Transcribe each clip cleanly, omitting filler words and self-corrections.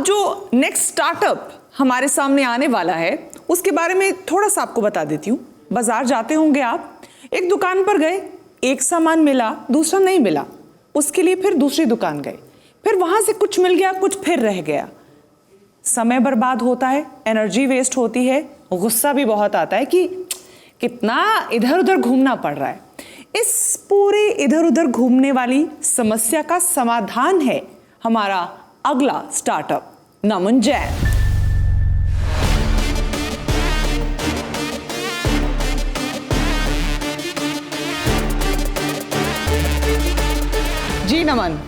अब जो next startup हमारे सामने आने वाला है उसके बारे में थोड़ा सा आपको बता देती हूँ। बाजार जाते होंगे आप, एक दुकान पर गए, एक सामान मिला, दूसरा नहीं मिला, उसके लिए फिर दूसरी दुकान गए, फिर वहां से कुछ मिल गया, कुछ फिर रह गया। समय बर्बाद होता है, एनर्जी वेस्ट होती है, गुस्सा भी बहुत आता है कि कितना इधर उधर घूमना पड़ रहा है। इस पूरे इधर उधर घूमने वाली समस्या का समाधान है हमारा अगला स्टार्टअप, नमन जैन। जी नमन,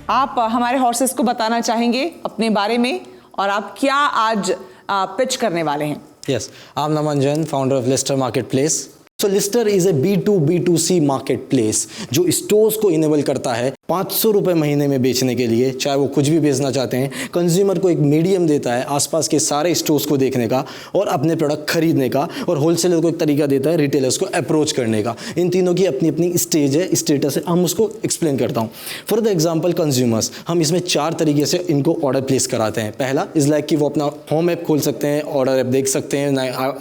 आप हमारे हॉर्सेस को बताना चाहेंगे अपने बारे में और आप क्या आज पिच करने वाले हैं? Yes, I'm Naman Jain, founder of Lister Marketplace. So Lister is a B2B2C marketplace जो स्टोर्स को इनेबल करता है 500 रुपये महीने में बेचने के लिए, चाहे वो कुछ भी बेचना चाहते हैं। कंज्यूमर को एक मीडियम देता है आसपास के सारे स्टोर्स को देखने का और अपने प्रोडक्ट खरीदने का, और होलसेलर को एक तरीका देता है रिटेलर्स को अप्रोच करने का। इन तीनों की अपनी अपनी स्टेज है, स्टेटस है, हम उसको एक्सप्लेन करता हूँ। फॉर द एग्जाम्पल कंज्यूमर्स, हम इसमें 4 तरीके से इनको ऑर्डर प्लेस कराते हैं। पहला इज़ लाइक कि वो अपना होम ऐप खोल सकते हैं, ऑर्डर ऐप देख सकते हैं,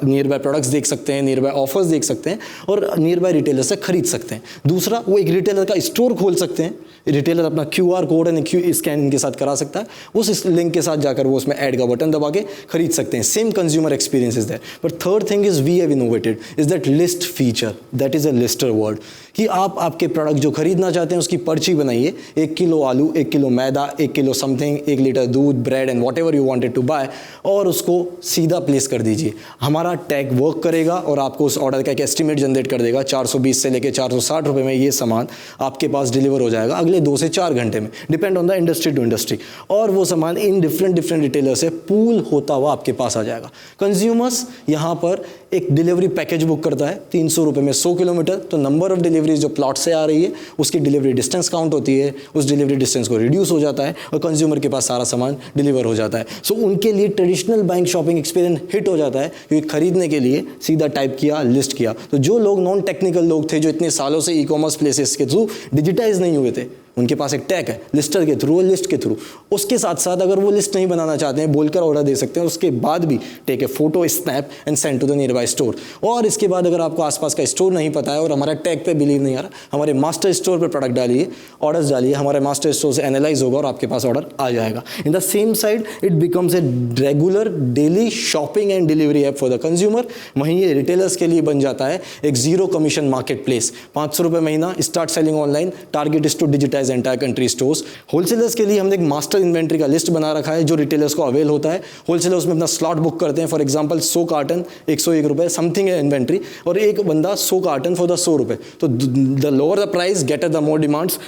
नियर बाय प्रोडक्ट्स देख सकते हैं, नियर बाय ऑफर्स देख सकते हैं और नियर बाय रिटेलर से खरीद सकते हैं। दूसरा, वो एक रिटेलर का स्टोर खोल सकते हैं, रिटेलर अपना QR कोड एंड स्कैन इनके साथ करा सकता है, उस लिंक के साथ जाकर वो उसमें ऐड का बटन दबा के खरीद सकते हैं। Same consumer experience is there. But third thing is we have innovated is that list feature, that is a lister word, कि आप आपके प्रोडक्ट जो खरीदना चाहते हैं उसकी पर्ची बनाइए, 1 किलो आलू, 1 किलो मैदा, 1 किलो समथिंग, 1 लीटर दूध, bread and whatever you wanted to buy, और उसको सीधा प्लेस कर दीजिए। हमारा टैग वर्क करेगा और आपको उस ऑर्डर का एक एस्टिमेट जनरेट कर देगा। 420 से लेकर 460 रुपये में ये सामान आपके पास डिलीवर हो जाएगा अगले 2 से 4 घंटे में, depend on the industry to industry. और वो सामान इन डिफरेंट रिटेलर से पूल होता हुआ आपके पास आ जाएगा। कंज्यूमर्स यहाँ पर एक डिलीवरी पैकेज बुक करता है 300 रुपये में 100 किलोमीटर, तो नंबर ऑफ डिलीवरीज जो प्लॉट से आ रही है उसकी डिलीवरी डिस्टेंस काउंट होती है, उस डिलीवरी डिस्टेंस को रिड्यूस हो जाता है और कंज्यूमर के पास सारा सामान डिलीवर हो जाता है। सो उनके लिए traditional bank shopping experience hit हो जाता है, क्योंकि खरीदने के लिए सीधा टाइप किया, लिस्ट किया। तो जो लोग नॉन टेक्निकल लोग थे, जो इतने सालों से ई कॉमर्स प्लेसेस के थ्रू डिजिटाइज नहीं हुए थे, उनके पास एक टैग है लिस्टर के थ्रू, लिस्ट के थ्रू। उसके साथ साथ अगर वो लिस्ट नहीं बनाना चाहते हैं, बोलकर ऑर्डर दे सकते हैं, उसके बाद भी take a photo, snap and send to the nearby store. और इसके बाद अगर आपको आसपास का स्टोर नहीं पता है और हमारा टैग पे बिलीव नहीं आ रहा, हमारे मास्टर स्टोर पे प्रोडक्ट डालिए, ऑर्डर्स डालिए, हमारे मास्टर स्टोर से एनालाइज होगा और आपके पास ऑर्डर आ जाएगा। इन the same side it becomes a regular daily shopping and delivery app for the consumer. वहीं ये रिटेलर्स के लिए बन जाता है एक जीरो कमीशन मार्केट प्लेस। 500 रुपये महीना, start selling online, target is to digitize entire country stores. Wholesalers के लिए हमने एक मास्टर इन्वेंट्री का लिस्ट बना रखा है जो रिटेलर्स को अवेल होता है। होलसेलर्स में अपना स्लॉट बुक करते हैं। फॉर एग्जांपल 100 कार्टन 101 रुपये समथिंग है इन्वेंट्री, और एक बंदा 100 कार्टन फॉर द 100 रुपये। तो the lower the price get the more demands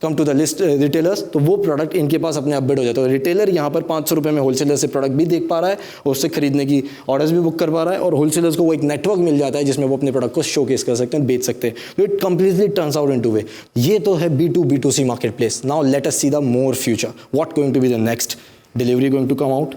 come to the list retailers, तो वो प्रोडक्ट इनके पास अपने अपडेट हो जाता है। रिटेलर यहाँ पर 500 रुपये में होलसेलर से प्रोडक्ट भी देख पा रहा है और उससे खरीदने की ऑर्डर्स भी बुक कर पा रहा है, और होलसेलर्स को वो एक नेटवर्क मिल जाता है जिसमें वो अपने प्रोडक्ट को शोकेस कर सकते हैं, बेच सकते हैं। तो it completely turns out into way. ये तो है B2B2C marketplace. Now let us see the more future, what going to be the next. Delivery going to come out,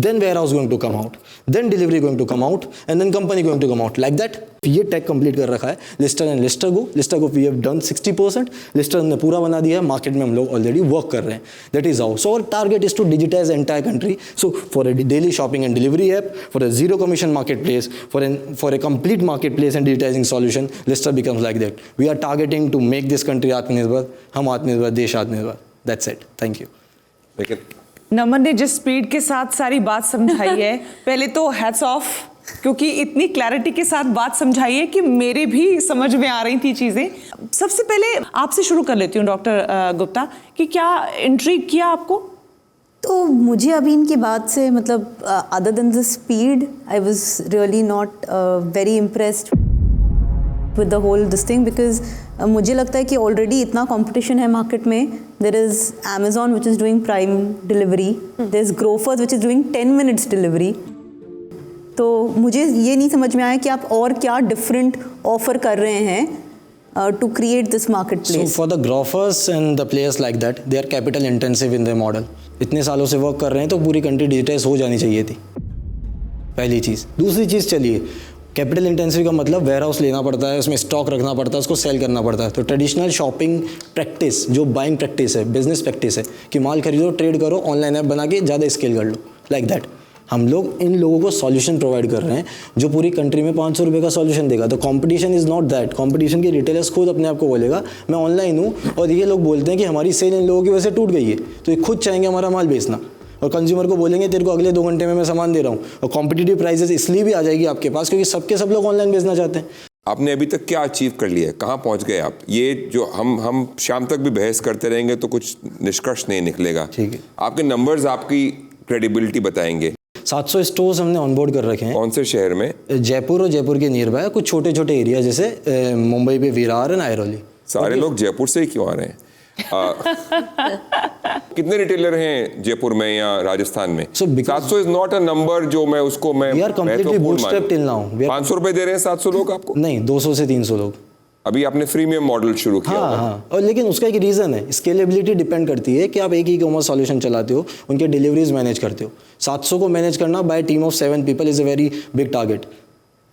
then warehouse going to come out, then delivery going to come out, and then company going to come out, like that। ये tag complete कर रखा है Leicester and Leicester को we have done 60%, Leicester ने पूरा बना दिया है, मार्केट में हम लोग ऑलरेडी वर्क कर रहे हैं। That is how. So our target is to digitize entire country. So for a daily shopping and delivery app, for a zero commission market place, for a complete market place and digitizing solution, Lister becomes like that. We are targeting to make this country आत्मनिर्भर, हम आत्मनिर्भर, देश आत्मनिर्भर। That's it, thank you. Naman ने जिस speed के साथ सारी बात समझाई है, पहले तो हैट्स ऑफ, क्योंकि इतनी क्लैरिटी के साथ बात समझाई है कि मेरे भी समझ में आ रही थी चीज़ें। सबसे पहले आपसे शुरू कर लेती हूँ डॉक्टर गुप्ता, कि क्या इंट्रिग किया आपको? तो मुझे अभी इनकी बात से मतलब other than the speed, I was really not very impressed with the whole this thing, because मुझे लगता है कि ऑलरेडी इतना कंपटीशन है मार्केट में। There is Amazon which is doing prime delivery, there is Grofers which is doing 10 minutes delivery। तो मुझे ये नहीं समझ में आया कि आप और क्या डिफरेंट ऑफर कर रहे हैं to create this market place. So for the Grofers and the players like that, they are capital intensive in their model. इतने सालों से वर्क कर रहे हैं तो पूरी कंट्री डिजिटाइज हो जानी चाहिए थी, पहली चीज़। दूसरी चीज़, चलिए कैपिटल इंटेंसिव का मतलब वेयर हाउस लेना पड़ता है, उसमें स्टॉक रखना पड़ता है, उसको सेल करना पड़ता है। तो ट्रेडिशनल शॉपिंग प्रैक्टिस जो बाइंग प्रैक्टिस है, बिजनेस प्रैक्टिस है कि माल खरीदो, ट्रेड करो, ऑनलाइन ऐप बना के ज़्यादा स्केल कर लो, लाइक दैट। हम लोग इन लोगों को सॉल्यूशन प्रोवाइड कर रहे हैं जो पूरी कंट्री में 500 रुपये का सॉल्यूशन देगा। तो competition is not that. Competition के रिटेलर्स खुद अपने आप को बोलेगा मैं ऑनलाइन हूँ, और ये लोग बोलते हैं कि हमारी सेल इन लोगों की वजह से टूट गई है, तो ये खुद चाहेंगे हमारा माल बेचना, और कंज्यूमर को बोलेंगे तेरे को अगले 2 घंटे में मैं सामान दे रहा हूँ। और कॉम्पिटिटिव प्राइसेस इसलिए भी आ जाएगी आपके पास क्योंकि सब लोग ऑनलाइन बेचना चाहते हैं। आपने अभी तक क्या अचीव कर लिया है, कहाँ पहुँच गए आप? ये जो हम शाम तक भी बहस करते रहेंगे तो कुछ निष्कर्ष नहीं निकलेगा। ठीक है। आपके नंबर्स आपकी क्रेडिबिलिटी बताएंगे। 700 स्टोर्स हमने ऑनबोर्ड कर रखे हैं। कौन से शहर में? जयपुर और जयपुर के नियर बाय कुछ छोटे छोटे एरिया, जैसे मुंबई पे विरार एंड आयरौली। सारे लोग जयपुर से ही क्यों आ रहे हैं? कितने रिटेलर हैं जयपुर में या राजस्थान में? 700 इज नॉट अ नंबर जो मैं उसको मैं we are completely bootstrapped till now. 500 रुपए दे रहे हैं 700 लोग आपको? नहीं, 200 से 300 लोग। अभी आपने फ्रीमियम मॉडल शुरू किया। हाँ, और लेकिन उसका एक रीज़न है, स्केलेबिलिटी डिपेंड करती है कि आप एक ई कॉमर्स सॉल्यूशन चलाते हो, उनके डिलीवरीज मैनेज करते हो। 700 को मैनेज करना bye team of 7 people is a very big target.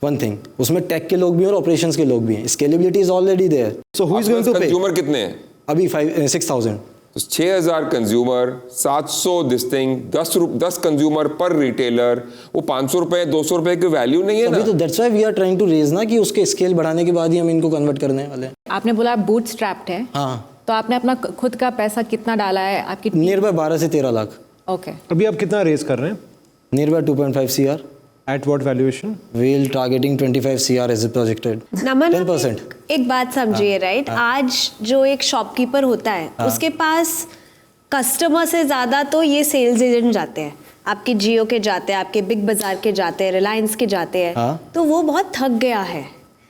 One thing, उसमें टेक के लोग भी हैं और ऑपरेशंस के लोग भी हैं। Scalability is already there. So who is going to pay? Consumer कितने हैं अभी? 6000। 6000 consumer, 700 this thing, 10 consumer per retailer, वो 500 रुपए 200 रुपए की वैल्यू नहीं है ना? अभी तो that's why we are trying to raise ना कि उसके स्केल बढ़ाने के बाद ही हम इनको कन्वर्ट करने वाले हैं। आपने बोला आप बूटस्ट्रैप्ड है। हाँ, तो आपने अपना खुद का पैसा कितना डाला है आपकी? नियर बाय 12 से 13 लाख। ओके। अभी आप कितना रेज कर रहे हैं? Near by 2.5 CR। At what valuation? We'll targeting 25 CR as a projected। नमन, 10%। एक बात समझिए, राइट? आज जो एक शॉपकीपर होता है उसके पास कस्टमर से ज्यादा तो ये सेल्स एजेंट जाते हैं। आपके जियो के जाते हैं, आपके बिग बाजार के जाते हैं, रिलायंस के जाते हैं। तो वो बहुत थक गया है।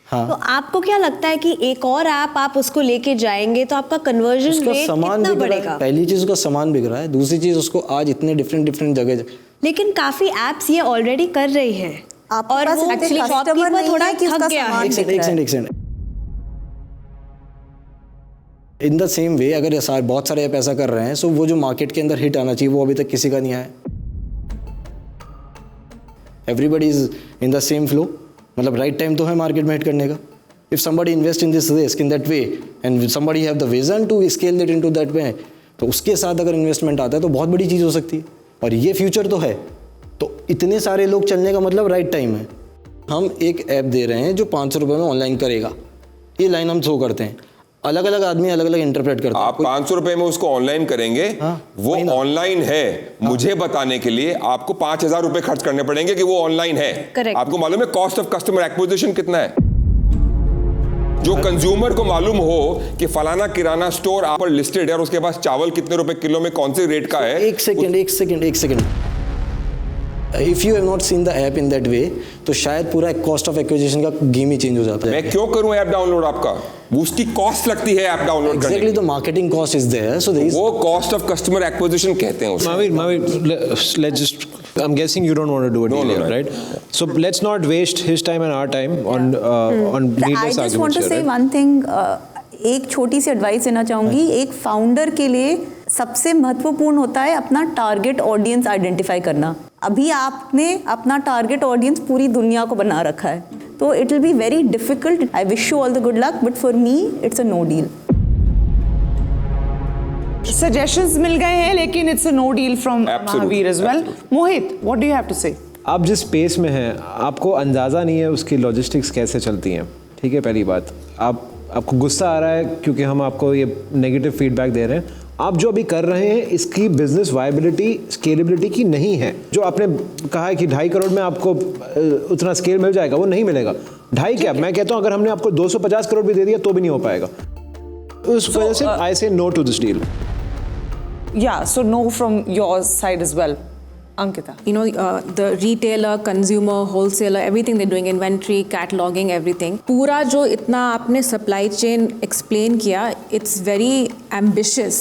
तो आपको क्या लगता है कि एक और ऐप आप उसको लेके जाएंगे तो आपका कन्वर्जन रेट कितना बढ़ेगा? पहली चीज उसका सामान बिक रहा है, दूसरी चीज उसको आज इतने डिफरेंट जगह, लेकिन काफी एप्स ये ऑलरेडी कर रही है। और वो एक्चुअली शॉपकीपर थोड़ा थक गया है। एक second. In the same way अगर बहुत सारे ऐप ऐसा कर रहे हैं, सो वो जो मार्केट के अंदर हिट आना चाहिए वो अभी तक किसी का नहीं आया। Everybody is in the same flow, मतलब राइट टाइम तो है मार्केट में हिट करने का। If somebody invest in this risk in that way and somebody have the vision to scale that into that way, तो उसके साथ अगर इन्वेस्टमेंट आता है तो बहुत बड़ी चीज़ हो सकती है। और ये फ्यूचर तो है, तो इतने सारे लोग चलने का मतलब राइट टाइम है। हम एक ऐप दे रहे हैं जो 500 रुपये में ऑनलाइन करेगा, ये लाइन हम थ्रो करते हैं। अलग अलग आदमी अलग अलग इंटरप्रेट करते हैं। आप 500 रुपए में उसको ऑनलाइन करेंगे। वो ऑनलाइन है मुझे बताने के लिए आपको 5000 रुपए खर्च करने पड़ेंगे कि वो ऑनलाइन है। Correct. आपको मालूम है कॉस्ट ऑफ कस्टमर एक्विजिशन कितना है? जो कंज्यूमर को मालूम हो कि फलाना किराना स्टोर आप पर लिस्टेड है और उसके पास चावल कितने रुपए किलो में कौन से रेट का है। एक second. If you have not seen the app in that way, तो शायद पूरा कॉस्ट ऑफ एक्विजिशन का गेम ही चेंज हो जाता है। मैं क्यों करूं ऐप डाउनलोड? आपका उसकी कॉस्ट लगती है ऐप डाउनलोड करने की। Exactly, the marketing cost is there, so there is वो कॉस्ट ऑफ कस्टमर एक्विजिशन कहते हैं उसको। Mavir, let's just. I'm guessing you don't want to do a deal here, right? So let's not waste his time and our time on needless I just want arguments to here, say right? one thing. एक छोटी सी advice देना चाहूँगी। एक founder के लिए सबसे महत्वपूर्ण होता है अपना टारगेट ऑडियंस आइडेंटिफाई करना। अभी आपने अपना टारगेट ऑडियंस पूरी दुनिया को बना रखा है, तो it will be very difficult. I wish you all the good luck, but for me it's a no deal. Suggestions मिल गए हैं, लेकिन it's a no deal from Mahavir as well. Mohit, what do you have to say? आप जिस space में हैं आपको अंदाज़ा नहीं है उसकी लॉजिस्टिक्स कैसे चलती हैं। ठीक है, पहली बात। आपको गुस्सा आ रहा है क्योंकि हम आपको ये नेगेटिव फीडबैक दे रहे हैं। आप जो अभी कर रहे हैं इसकी बिजनेस वायबिलिटी स्केलेबिलिटी की नहीं है। जो आपने कहा है कि 2.5 करोड़ में आपको उतना स्केल मिल जाएगा, वो नहीं मिलेगा। 2.5 क्या, मैं कहता हूँ अगर हमने आपको 250 करोड़ भी दे दिया तो भी नहीं हो पाएगा। उस वजह से I say no to this deal. Yeah, so no from your side as well. Ankita. You know, the retailer, consumer, wholesaler, everything they're doing, inventory, cataloging, everything. पूरा जो इतना आपने supply chain explain किया, it's very ambitious.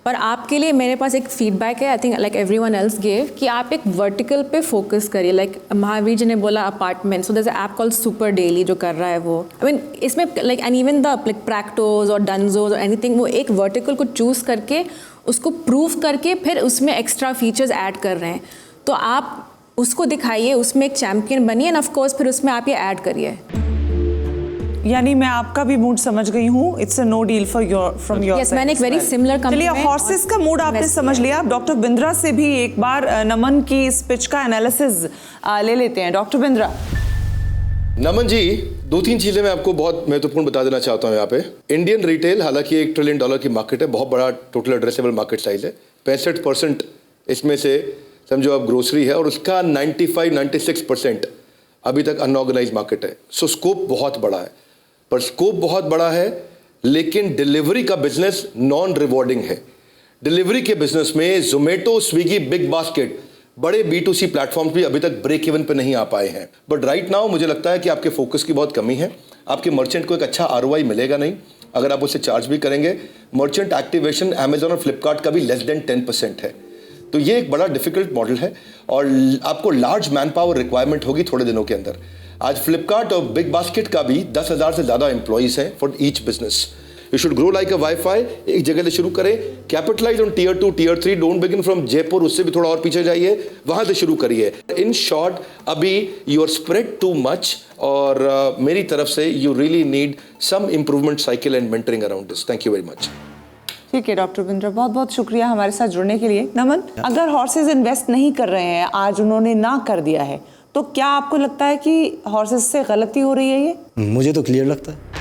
पर आपके लिए मेरे पास एक feedback है, I think like everyone else gave, कि आप एक vertical पे focus करिए. Like महावीर जी ने बोला apartment, so there's an app called Super Daily जो कर रहा है वो. I mean इसमें like and even the like Practos or Dunzos or anything, वो एक vertical को choose करके उसको प्रूव करके फिर उसमें एक्स्ट्रा फीचर्स ऐड कर रहे हैं। तो आप उसको दिखाइए, उसमें एक चैंपियन बनिए, एंड ऑफ कोर्स फिर उसमें आप ये ऐड करिए। यानी मैं आपका भी मूड समझ गई हूँ। It's a no deal for your from your Yes, मैंने एक very similar company चलिए, में हॉर्सेस का मूड आपने invest समझ लिया। डॉक्टर बिंद्रा से भी एक बार नमन की इस पिच का एनालिसिस ले लेते हैं। डॉक्टर बिंद्रा। नमन जी, 2-3 चीजें मैं आपको बहुत महत्वपूर्ण बता देना चाहता हूँ यहाँ पे। इंडियन रिटेल हालांकि $1 ट्रिलियन की मार्केट है, बहुत बड़ा टोटल एड्रेसेबल मार्केट साइज है। 65% इसमें से समझो आप ग्रोसरी है, और उसका 95-96% अभी तक अनऑर्गेनाइज मार्केट है। सो स्कोप बहुत बड़ा है, पर स्कोप बहुत बड़ा है, लेकिन डिलीवरी का बिजनेस नॉन रिवॉर्डिंग है। डिलीवरी के बिजनेस में जोमेटो, स्विगी, बिग बास्केट, बड़े B2C प्लेटफॉर्म भी अभी तक ब्रेक इवन पे नहीं आ पाए हैं। बट राइट नाउ मुझे लगता है कि आपके फोकस की बहुत कमी है। आपके मर्चेंट को एक अच्छा ROI मिलेगा नहीं अगर आप उसे चार्ज भी करेंगे। मर्चेंट एक्टिवेशन अमेजॉन और फ्लिपकार्ट का भी लेस देन 10% है। तो ये एक बड़ा डिफिकल्ट मॉडल है, और आपको लार्ज मैन पावर रिक्वायरमेंट होगी थोड़े दिनों के अंदर। आज फ्लिपकार्ट और बिग बास्केट का भी 10,000 से ज़्यादा एम्प्लॉइज हैं for each business. You should grow like a wifi. एक जगह से शुरू करें, capitalize on Tier 2, Tier 3, don't begin from Jaipur, उससे भी थोड़ा और पीछे जाइए, वहां से शुरू करिए। इन शॉर्ट, अभी you are spread too much, और मेरी तरफ से you really need some improvement cycle and mentoring around this. Thank you very much. ठीक है डॉक्टर बिंद्रा, बहुत बहुत शुक्रिया हमारे साथ जुड़ने के लिए। नमन, अगर हॉर्सेस इन्वेस्ट नहीं कर रहे हैं, आज उन्होंने ना कर दिया है, तो क्या आपको लगता है कि हॉर्सेस से गलती हो रही है ये? मुझे तो क्लियर लगता है।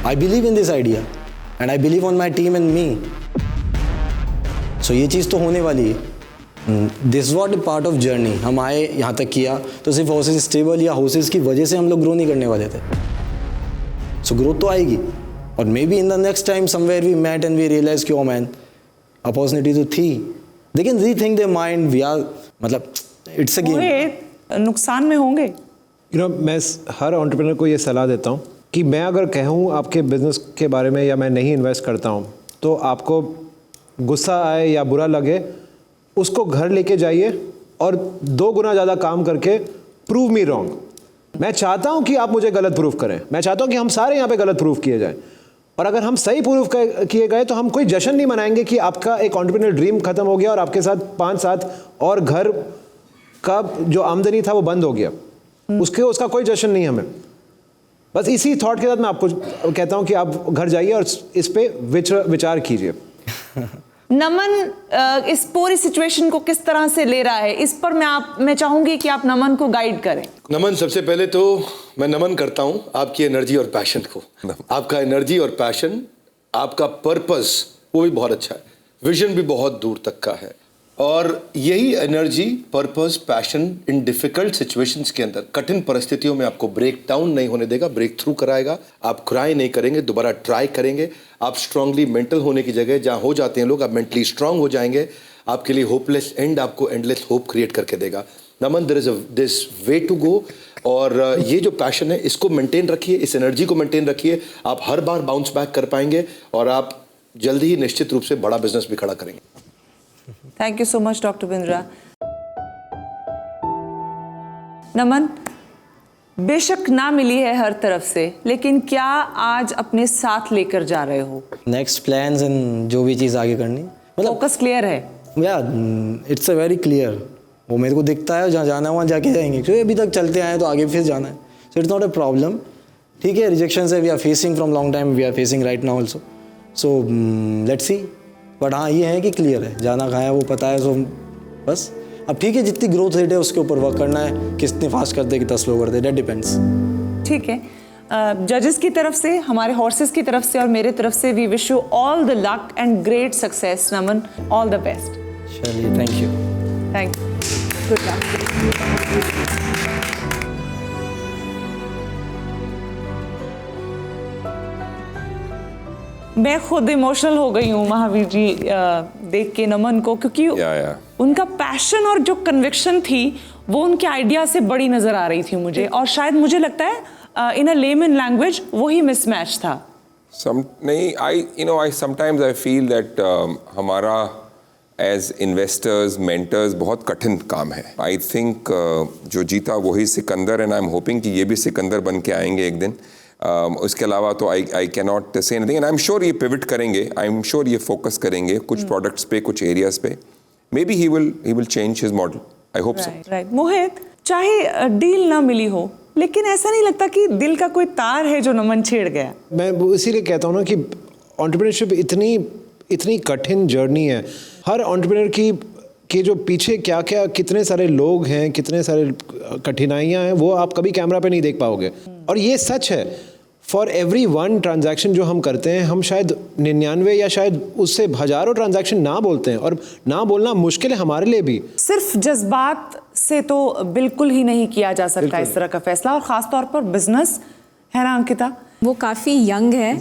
I believe in this idea and I believe on my team and me. So ये चीज़ तो होने वाली है। This what a part of journey. हम आए यहाँ तक किया तो सिर्फ हॉर्सेस स्टेबल या हॉर्सेस की वजह से हम लोग ग्रो नहीं करने वाले थे। सो ग्रोथ तो आएगी, और maybe in the next time somewhere we met and we realize कि ओ मैन, अपॉर्चुनिटी तो थी। They can rethink their mind. We are, मतलब इट्स अ गेम। नुकसान में होंगे। यू नो, मैं हर एंटरप्रेन्योर को ये सलाह देता हूँ कि मैं अगर कहूँ आपके बिजनेस के बारे में या मैं नहीं इन्वेस्ट करता हूँ, तो आपको गुस्सा आए या बुरा लगे, उसको घर लेके जाइए और 2 गुना ज़्यादा काम करके प्रूव मी रॉन्ग। मैं चाहता हूँ कि आप मुझे गलत प्रूव करें। मैं चाहता हूँ कि हम सारे यहाँ पे गलत प्रूव किए जाएं, और अगर हम सही प्रूव किए गए तो हम कोई जश्न नहीं मनाएंगे कि आपका एक एंटरप्रेन्योर ड्रीम खत्म हो गया और आपके साथ 5-7 और घर का जो आमदनी था वो बंद हो गया। उसका कोई जश्न नहीं हमें। बस इसी थॉट के साथ मैं आपको कहता हूं कि आप घर जाइए और इस पे विचार कीजिए। नमन इस पूरी सिचुएशन को किस तरह से ले रहा है, इस पर मैं चाहूंगी कि आप नमन को गाइड करें। नमन, सबसे पहले तो मैं नमन करता हूं आपकी एनर्जी और पैशन को। आपका एनर्जी और पैशन, आपका पर्पस, वो भी बहुत अच्छा है। विजन भी बहुत दूर तक का है, और यही energy, purpose, passion in difficult situations के अंदर, कठिन परिस्थितियों में आपको ब्रेक डाउन नहीं होने देगा, ब्रेक थ्रू कराएगा। आप क्राई नहीं करेंगे, दोबारा ट्राई करेंगे। आप स्ट्रांगली मेंटल होने की जगह जहां हो जाते हैं लोग, आप मेंटली स्ट्रांग हो जाएंगे। आपके लिए होपलेस एंड आपको एंडलेस होप क्रिएट करके देगा। Naman, there is this way to go, और ये जो पैशन है इसको मेंटेन रखिए, इस एनर्जी को मेंटेन रखिए। आप हर बार बाउंस बैक कर पाएंगे, और आप जल्दी ही निश्चित रूप से बड़ा बिजनेस भी खड़ा करेंगे। Thank you so much doctor Bindra. Naman, बेशक ना मिली है हर तरफ से, लेकिन क्या आज अपने साथ लेकर जा रहे हो? नेक्स्ट प्लान्स एंड जो भी चीज़ आगे करनी, मतलब फोकस क्लियर है? या इट्स अ वेरी क्लियर। वो मेरे को दिखता है, जहाँ जाना है वहाँ जाके जाएंगे, क्योंकि अभी तक चलते आए तो आगे फिर जाना है। So it's not a problem. ठीक है, रिजेक्शन है we are facing from long time, we are facing right now also. So let's see. But हाँ, ये है कि क्लियर है, जाना कहाँ है वो पता है। सो बस अब ठीक है, जितनी ग्रोथ रेट है उसके ऊपर वर्क करना है। कितने फास्ट करते, कितना स्लो करते, दैट डिपेंड्स। ठीक है, जजेस की तरफ से, हमारे हॉर्सेस की तरफ से और मेरे तरफ से we wish you all the luck and great success. Naman, all the best. चलिए, thank you. Thank you, good luck. मैं खुद इमोशनल हो गई हूँ महावीर जी देख के नमन को, क्योंकि उनका पैशन और जो कन्विक्शन थी वो उनके आइडिया से बड़ी नजर आ रही थी मुझे, और शायद मुझे लगता है इन अ लेमन लैंग्वेज वही मिसमैच था। नहीं, I sometimes I feel that हमारा एज इन्वेस्टर्स, मेंटर्स बहुत कठिन काम है। आई थिंक जो जीता वही Sikandar, and I am hoping कि ये भी सिकंदर बन के आएंगे एक दिन। उसके अलावा तो I can not say anything, and I am sure ये पिवट करेंगे, आई एम श्योर ये फोकस करेंगे कुछ प्रोडक्ट्स पे, कुछ एरियाज पे, maybe he will change his model. I hope so. Right Mohit, चाहे डील ना मिली हो लेकिन ऐसा नहीं लगता कि दिल का कोई तार है जो नमन छेड़ गया? मैं इसीलिए कहता हूँ ना कि एंटरप्रेन्योरशिप इतनी कठिन जर्नी है। हर एंटरप्रेन्योर की जो पीछे क्या क्या कितने सारे लोग हैं, कितने सारे कठिनाइयाँ हैं, वो आप कभी कैमरा पे नहीं देख पाओगे। और ये सच है, फॉर एवरी वन ट्रांजैक्शन जो हम करते हैं, हम शायद 99 या शायद उससे हज़ारों ट्रांजैक्शन ना बोलते हैं, और ना बोलना मुश्किल है हमारे लिए भी। सिर्फ जज्बात से तो बिल्कुल ही नहीं किया जा सकता इस तरह का फैसला, और ख़ास तौर पर बिजनेस, है ना अंकिता? वो काफ़ी यंग है,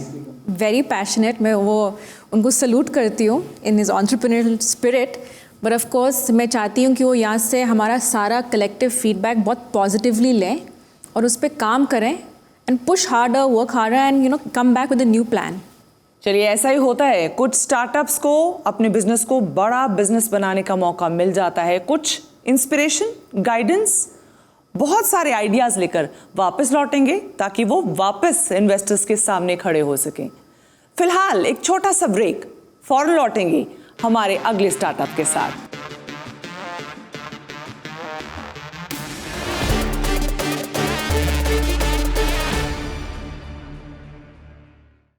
वेरी पैशनेट। मैं उनको सल्यूट करती हूँ in his entrepreneurial spirit. But of course मैं चाहती हूँ कि वो यहाँ से हमारा सारा कलेक्टिव फीडबैक बहुत पॉजिटिवली लें और उस पर काम करें and push harder, work harder and come back with a new plan. चलिए, ऐसा ही होता है, कुछ स्टार्टअप्स को अपने बिजनेस को बड़ा बिजनेस बनाने का मौका मिल जाता है। कुछ इंस्पिरेशन, गाइडेंस, बहुत सारे आइडियाज लेकर वापस लौटेंगे ताकि वो वापस इन्वेस्टर्स के सामने खड़े हो सकें। फिलहाल एक छोटा सा ब्रेक, फौरन लौटेंगे हमारे अगले स्टार्टअप के साथ।